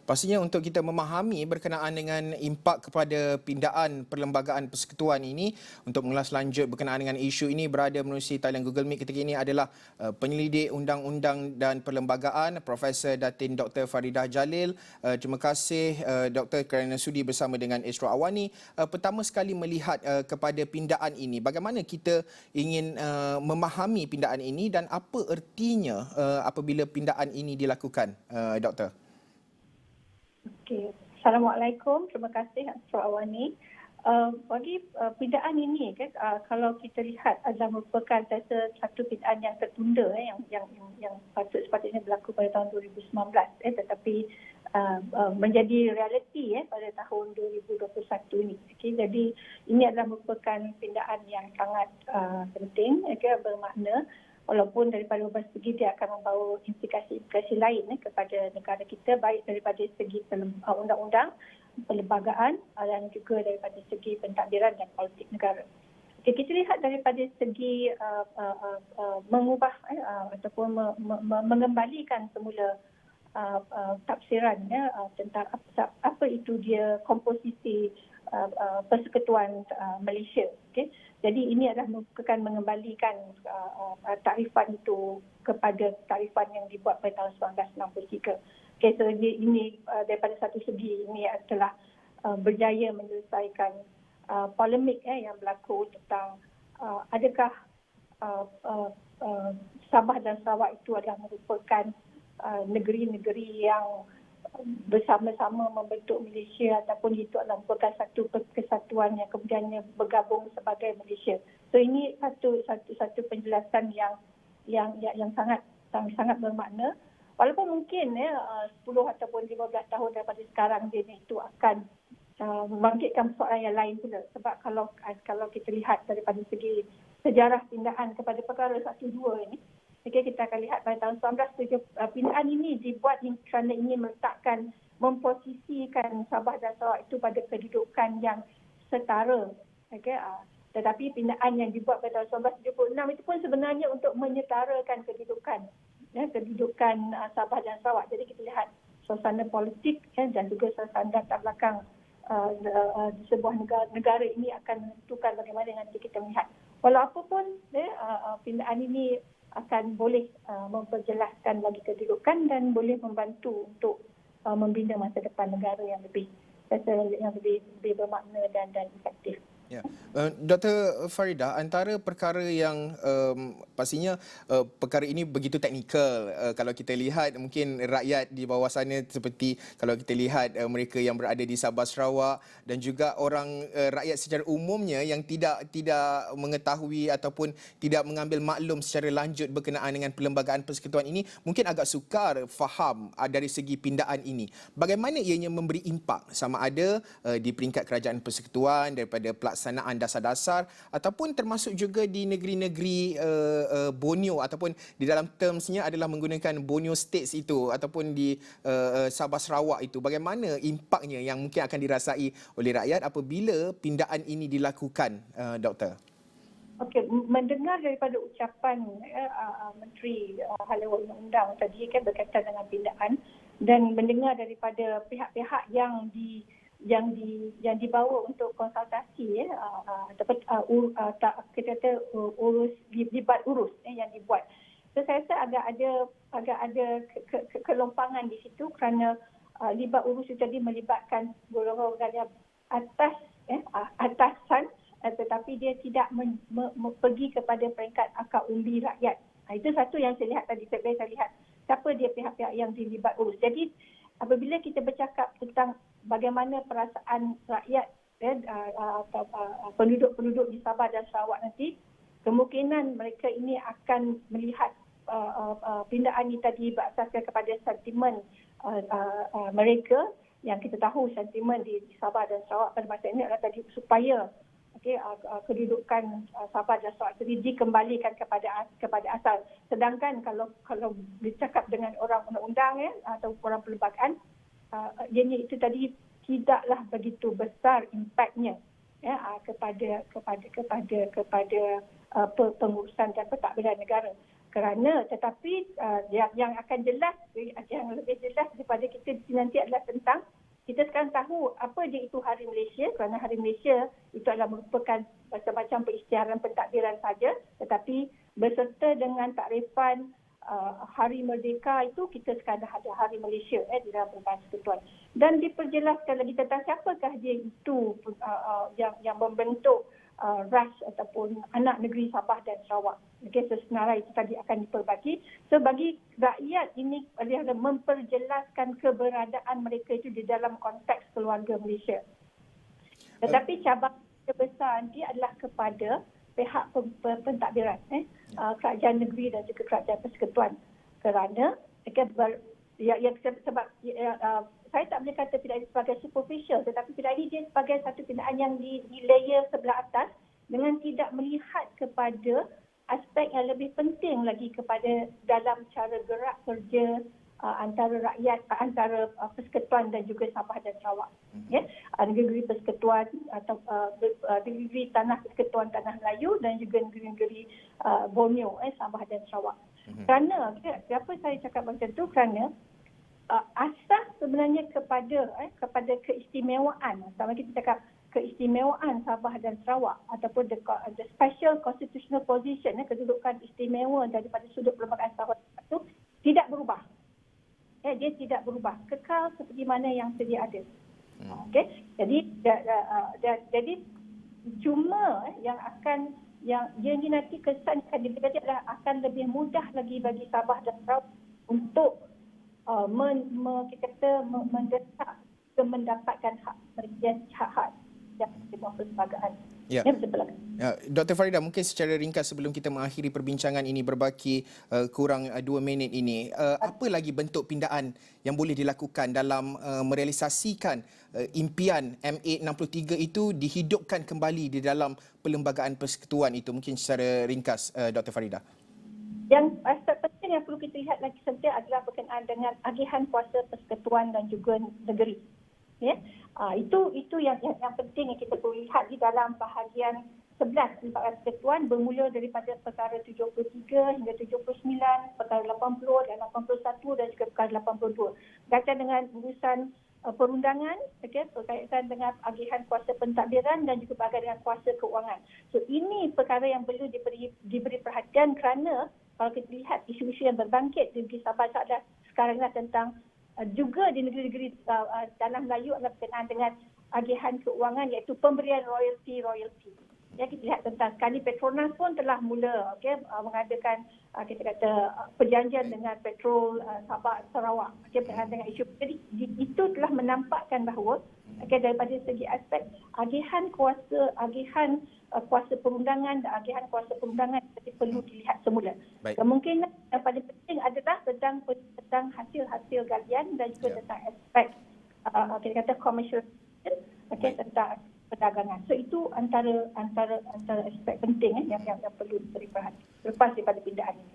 Pastinya untuk kita memahami berkenaan dengan impak kepada pindaan perlembagaan persekutuan ini, untuk mengulas lanjut berkenaan dengan isu ini, berada menerusi talian Google Meet ketika ini adalah penyelidik undang-undang dan perlembagaan Profesor Datin Dr. Faridah Jalil. Terima kasih Dr. kerana sudi bersama dengan Astro Awani. Pertama sekali melihat kepada pindaan ini, bagaimana kita ingin memahami pindaan ini dan apa ertinya apabila pindaan ini dilakukan, Doktor? Okey. Assalamualaikum. Terima kasih Astro Awani. Bagi pindaan ini kan, kalau kita lihat adalah merupakan satu pindaan yang tertunda yang sepatutnya berlaku pada tahun 2019 tetapi menjadi realiti pada tahun 2021 ini. Okey, jadi ini adalah merupakan pindaan yang sangat penting, bermakna. Walaupun daripada beberapa segi dia akan membawa implikasi-implikasi lain kepada negara kita, baik daripada segi undang-undang, perlembagaan dan juga daripada segi pentadbiran dan politik negara. Okay, kita lihat daripada segi mengubah ataupun mengembalikan semula tafsiran tentang apa itu dia komposisi persekutuan Malaysia. Okay. Jadi ini adalah merupakan mengembalikan tarifan itu kepada tarifan yang dibuat pada tahun 1963. Okay, so ini daripada satu segi ini adalah berjaya menyelesaikan polemik yang berlaku tentang adakah Sabah dan Sarawak itu adalah merupakan negeri-negeri yang bersama-sama membentuk Malaysia ataupun itu adalah merupakan satu kesatuan yang kemudiannya bergabung sebagai Malaysia. So ini satu penjelasan yang sangat bermakna. Walaupun mungkin 10 ataupun 15 tahun daripada sekarang dia itu akan membangkitkan persoalan yang lain pula. Sebab kalau kita lihat daripada segi sejarah pindaan kepada perkara 1-2 ini, okay, kita akan lihat pada tahun 1970 pindaan ini dibuat kerana ingin meletakkan, memposisikan Sabah dan Sarawak itu pada kedudukan yang setara. Okay, tetapi pindaan yang dibuat pada tahun 1976 itu pun sebenarnya untuk menyetarakan kedudukan Sabah dan Sarawak. Jadi kita lihat suasana politik dan juga suasana latar belakang sebuah negara ini akan menentukan bagaimana nanti kita melihat. Walau apapun pindaan ini akan boleh memperjelaskan lagi kedudukan dan boleh membantu untuk membina masa depan negara yang lebih bermakna dan efektif. Ya. Dr. Faridah, antara perkara yang pastinya perkara ini begitu teknikal. Kalau kita lihat mungkin rakyat di bawah sana, seperti kalau kita lihat mereka yang berada di Sabah Sarawak dan juga orang rakyat secara umumnya yang tidak mengetahui ataupun tidak mengambil maklum secara lanjut berkenaan dengan perlembagaan persekutuan ini, mungkin agak sukar faham dari segi pindaan ini. Bagaimana ianya memberi impak, sama ada di peringkat kerajaan persekutuan daripada pelaksanaan dasar-dasar ataupun termasuk juga di negeri-negeri Borneo ataupun di dalam termsnya adalah menggunakan Borneo States itu ataupun di Sabah Sarawak itu. Bagaimana impaknya yang mungkin akan dirasai oleh rakyat apabila pindaan ini dilakukan, Doktor? Okey, mendengar daripada ucapan Menteri Haluan Undang tadi kan berkaitan dengan pindaan dan mendengar daripada pihak-pihak yang dibawa untuk konsultasi ataupun kita kata libat urus yang dibuat. So saya rasa agak ada kelompangan di situ kerana libat urus itu tadi melibatkan golongan atasan tetapi dia tidak pergi kepada peringkat akar umbi rakyat. Itu satu yang saya lihat tadi. Saya lihat siapa dia pihak-pihak yang dilibat urus. Jadi apabila kita bercakap tentang bagaimana perasaan rakyat penduduk-penduduk di Sabah dan Sarawak nanti, kemungkinan mereka ini akan melihat pindaan ini tadi berasaskan kepada sentimen mereka yang kita tahu sentimen di Sabah dan Sarawak pada masa ini adalah tadi supaya kedudukan Sabah dan Sarawak itu dikembalikan kepada asal. Sedangkan kalau bercakap dengan orang undang-undang atau orang perlembagaan, ianya itu tadi tidaklah begitu besar impaknya kepada pengurusan dan pentadbiran negara. Kerana tetapi yang akan jelas, yang lebih jelas daripada kita nanti adalah tentang kita sekarang tahu apa dia itu Hari Malaysia, kerana Hari Malaysia itu adalah merupakan macam-macam peristiaran pentadbiran saja, tetapi berserta dengan takrifan Hari Merdeka itu kita sekarang dah ada Hari Malaysia di dalam Perlembagaan Persekutuan. Dan diperjelaskan lagi tentang siapakah dia itu yang membentuk ras ataupun anak negeri Sabah dan Sarawak. Okay, so senarai itu tadi akan diperbagi. So bagi rakyat ini adalah memperjelaskan keberadaan mereka itu di dalam konteks keluarga Malaysia. Tetapi cabaran terbesar nanti adalah kepada pihak pentadbiran, kerajaan negeri dan juga kerajaan persekutuan. Kerana sebab saya tak boleh kata pidaan ini sebagai superficial, tetapi pidaan ini dia sebagai satu pidaan yang di layer sebelah atas dengan tidak melihat kepada aspek yang lebih penting lagi kepada dalam cara gerak kerja antara rakyat, antara persekutuan dan juga Sabah dan Sarawak. Ya, negeri persekutuan atau negeri tanah persekutuan Tanah Melayu dan juga negeri-negeri Borneo, Sabah dan Sarawak. Kerana kenapa saya cakap macam tu? Kerana asas sebenarnya kepada keistimewaan. Sama kita cakap keistimewaan Sabah dan Sarawak ataupun the special constitutional position, kedudukan istimewa daripada sudut perlembagaan Sabah itu tidak berubah. Dia tidak berubah, kekal seperti mana yang sedia ada. Okey, jadi cuma yang ini nanti kesan akan diberi adalah akan lebih mudah lagi bagi Sabah dan Sarawak untuk mendesak ke mendapatkan hak yang dimahu perlembagaan. Ya. Dr. Farida, mungkin secara ringkas sebelum kita mengakhiri perbincangan ini berbaki kurang 2 minit ini, apa lagi bentuk pindaan yang boleh dilakukan dalam merealisasikan impian MA63 itu dihidupkan kembali di dalam Perlembagaan Persekutuan itu? Mungkin secara ringkas, Dr. Farida. Yang aspek penting yang perlu kita lihat lagi sebenarnya adalah berkenaan dengan agihan kuasa persekutuan dan juga negeri. Ya, itu yang penting yang kita perlu lihat di dalam bahagian 11 Perlembagaan Persekutuan, bermula daripada perkara 73 hingga 79, perkara 80 dan 81 dan juga perkara 82. Berkaitan dengan urusan perundangan, berkaitan dengan agihan kuasa pentadbiran dan juga berkaitan dengan kuasa keuangan. So ini perkara yang perlu diberi perhatian kerana kalau kita lihat isu-isu yang berbangkit di negeri Sabah adalah sekarang adalah tentang juga di negeri-negeri Tanah Melayu adalah berkenaan dengan agihan keuangan iaitu pemberian royalty. Ya, kita lihat tentang sekali Petronas pun telah mula mengadakan kita kata perjanjian dengan Petrol Sabah Sarawak berkenaan dengan isu. Jadi itu telah menampakkan bahawa daripada segi aspek agihan kuasa perundangan dan agihan kuasa perundangan perlu dilihat semula. Kemungkinan yang paling penting adalah tentang hasil-hasil galian dan juga tentang aspek kita kata commercial tentang perdagangan. So itu antara aspek penting yang perlu diberi perhatian lepas daripada pindaan ini.